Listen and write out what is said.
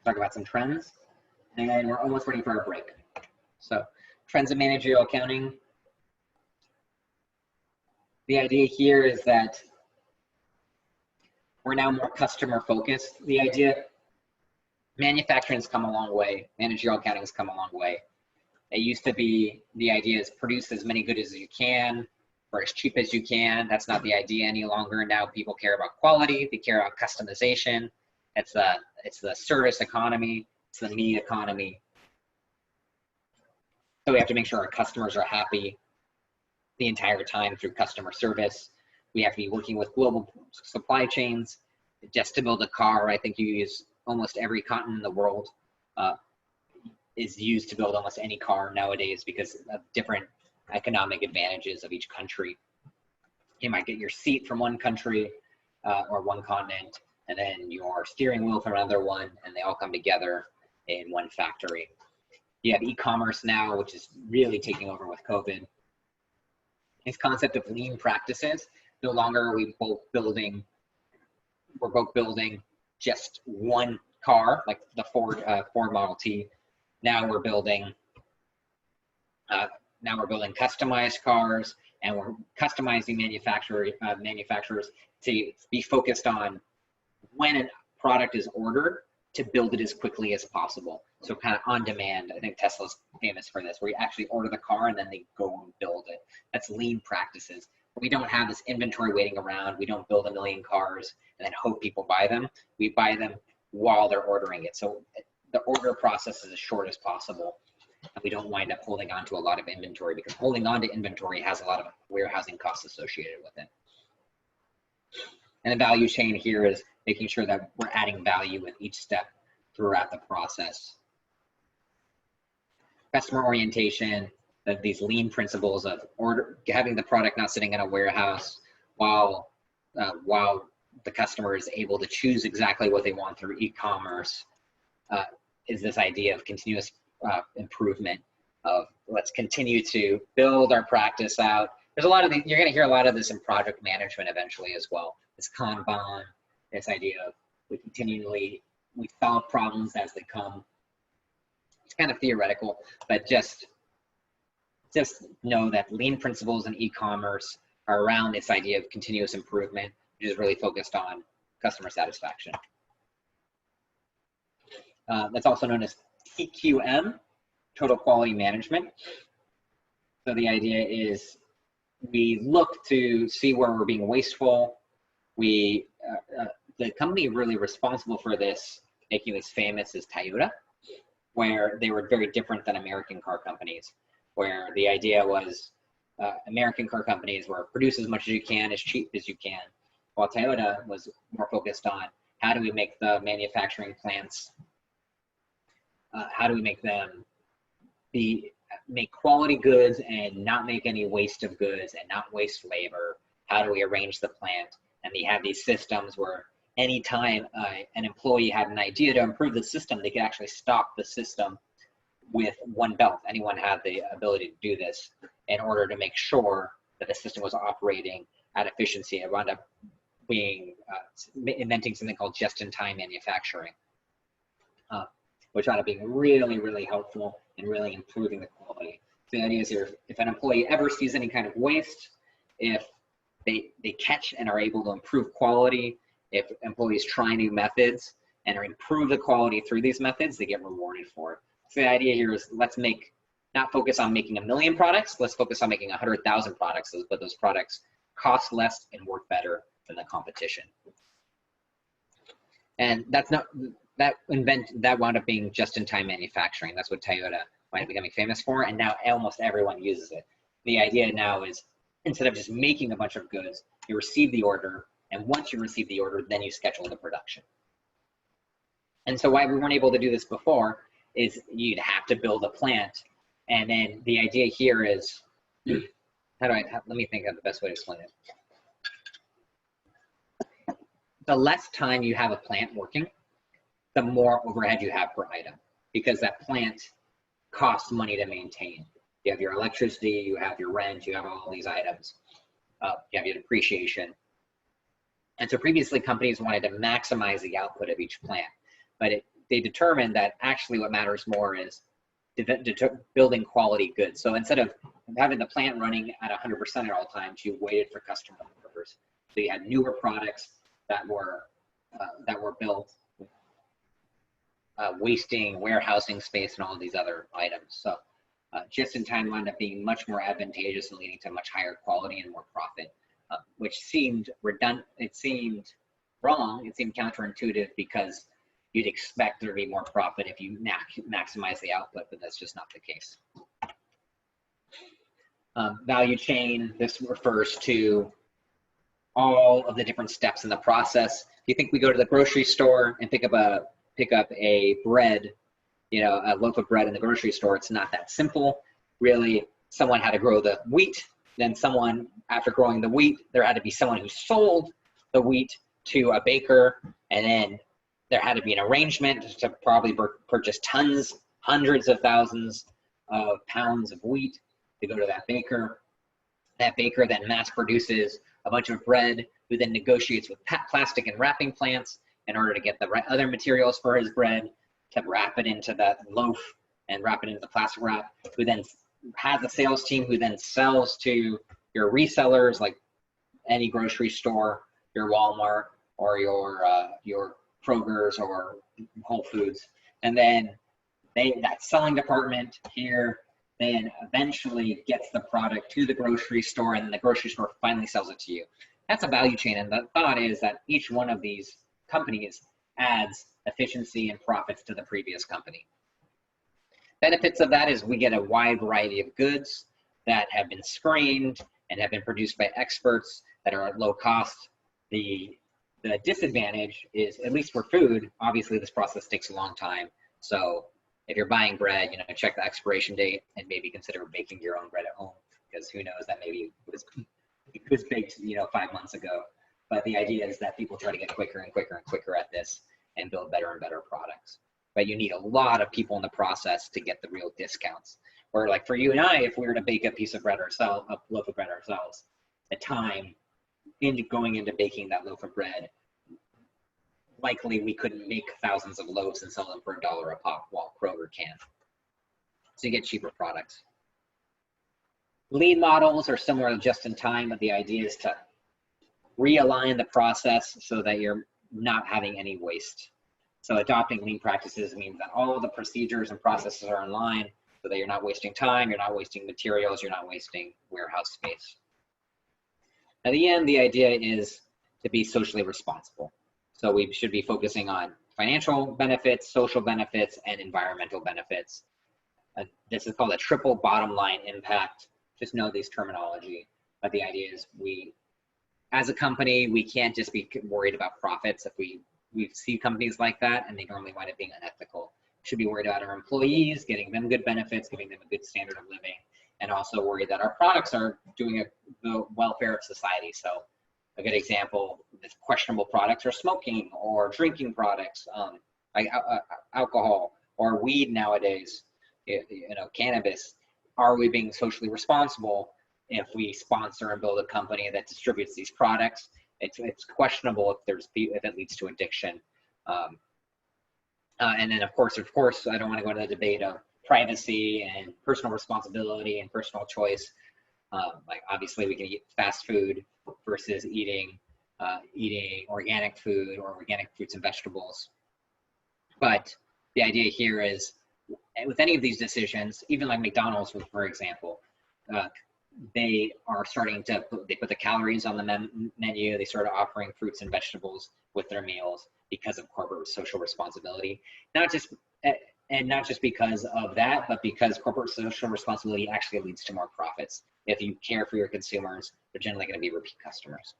talk about some trends, and then we're almost ready for our break. So trends in managerial accounting. The idea here is that we're now more customer focused. The idea, manufacturing has come a long way. Managerial accounting has come a long way. It used to be, the idea is produce as many goods as you can for as cheap as you can. That's not the idea any longer. Now people care about quality. They care about customization. It's the service economy. It's the need economy. So we have to make sure our customers are happy the entire time through customer service. We have to be working with global supply chains. Just to build a car, I think you use almost every continent in the world is used to build almost any car nowadays because of different economic advantages of each country. You might get your seat from one country or one continent, and then your steering wheel from another one, and they all come together in one factory. You have e-commerce now, which is really taking over with COVID. This concept of lean practices, no longer are we both building, we're both building just one car, like the Ford Model T. Now we're building customized cars, and we're customizing manufacturers to be focused on when a product is ordered to build it as quickly as possible. So kind of on demand. I think Tesla's famous for this, where you actually order the car and then they go and build it. That's lean practices. We don't have this inventory waiting around. We don't build a million cars and then hope people buy them. We buy them while they're ordering it. So the order process is as short as possible. And we don't wind up holding on to a lot of inventory, because holding on to inventory has a lot of warehousing costs associated with it. And the value chain here is making sure that we're adding value with each step throughout the process. Customer orientation, these lean principles of having the product not sitting in a warehouse while the customer is able to choose exactly what they want through e-commerce, is this idea of continuous improvement of let's continue to build our practice out. There's a lot of you're going to hear a lot of this in project management eventually as well. This Kanban, this idea of we solve problems as they come. It's kind of theoretical, but just know that lean principles in e-commerce are around this idea of continuous improvement, which is really focused on customer satisfaction. That's also known as TQM, total quality management. So the idea is we look to see where we're being wasteful. The company really responsible for this, making this famous, is Toyota, where they were very different than American car companies, where the idea was American car companies were produce as much as you can, as cheap as you can, while Toyota was more focused on how do we make the manufacturing plants, how do we make them make quality goods and not make any waste of goods and not waste labor? How do we arrange the plant? And they have these systems where anytime an employee had an idea to improve the system, they could actually stop the system with one belt. Anyone had the ability to do this in order to make sure that the system was operating at efficiency. It wound up being inventing something called just-in-time manufacturing, which wound up being really, really helpful in really improving the quality. So the idea is here, if an employee ever sees any kind of waste, if they catch and are able to improve quality, if employees try new methods and improve the quality through these methods, they get rewarded for it. So the idea here is let's not focus on making 1 million products, let's focus on making 100,000 products, but those products cost less and work better than the competition. And that wound up being just-in-time manufacturing. That's what Toyota wound up becoming famous for, and now almost everyone uses it. The idea now is, instead of just making a bunch of goods, you receive the order, and once you receive the order, then you schedule the production. And so why we weren't able to do this before is you'd have to build a plant, and then the idea here is, let me think of the best way to explain it. The less time you have a plant working, the more overhead you have per item, because that plant costs money to maintain. You have your electricity, you have your rent, you have all these items, you have your depreciation. And so previously companies wanted to maximize the output of each plant, but they determined that actually what matters more is building quality goods. So instead of having the plant running at 100% at all times, you waited for customer orders. So you had newer products that were built, wasting warehousing space and all these other items. So just in time wound up being much more advantageous and leading to much higher quality and more profit, which seemed redundant. It seemed wrong. It seemed counterintuitive because you'd expect there to be more profit if you maximize the output, but that's just not the case. Value chain, this refers to all of the different steps in the process. If you think we go to the grocery store and pick up a bread, a loaf of bread in the grocery store, it's not that simple. Really, someone had to grow the wheat, then someone, after growing the wheat, there had to be someone who sold the wheat to a baker, and then there had to be an arrangement to probably purchase tons, hundreds of thousands of pounds of wheat to go to that baker. That baker then mass produces a bunch of bread, who then negotiates with plastic and wrapping plants in order to get the other materials for his bread, to wrap it into that loaf and wrap it into the plastic wrap, who then has a sales team who then sells to your resellers, like any grocery store, your Walmart, or your Kroger's or Whole Foods. And then that selling department here then eventually gets the product to the grocery store, and then the grocery store finally sells it to you. That's a value chain, and the thought is that each one of these companies adds efficiency and profits to the previous company. Benefits of that is we get a wide variety of goods that have been screened and have been produced by experts that are at low cost. The disadvantage is, at least for food, obviously this process takes a long time. So if you're buying bread, check the expiration date and maybe consider baking your own bread at home, because who knows, that maybe it was baked 5 months ago. But the idea is that people try to get quicker and quicker and quicker at this and build better and better products. But you need a lot of people in the process to get the real discounts. Or like for you and I, if we were to bake a piece of bread ourselves, a loaf of bread ourselves, the time going into baking that loaf of bread, likely we couldn't make thousands of loaves and sell them for $1 a pop, while Kroger can. So you get cheaper products. Lean models are similar to just in time, but the idea is to realign the process so that you're not having any waste. So adopting lean practices means that all of the procedures and processes are in line so that you're not wasting time, you're not wasting materials, you're not wasting warehouse space. At the end, the idea is to be socially responsible. So we should be focusing on financial benefits, social benefits, and environmental benefits. This is called a triple bottom line impact. Just know this terminology. But the idea is as a company, we can't just be worried about profits. If we see companies like that, and they normally wind up being unethical. We should be worried about our employees, getting them good benefits, giving them a good standard of living, and also worried that our products are doing the welfare of society. So a good example, the questionable products are smoking or drinking products, like alcohol or weed nowadays, cannabis. Are we being socially responsible if we sponsor and build a company that distributes these products? It's questionable if it leads to addiction. And then of course, I don't want to go into the debate of privacy and personal responsibility and personal choice. Like obviously we can eat fast food versus eating organic food or organic fruits and vegetables. But the idea here is with any of these decisions, even like McDonald's, for example, they are starting to put the calories on the menu. They started offering fruits and vegetables with their meals because of corporate social responsibility. Not just because of that, but because corporate social responsibility actually leads to more profits. If you care for your consumers, they're generally going to be repeat customers.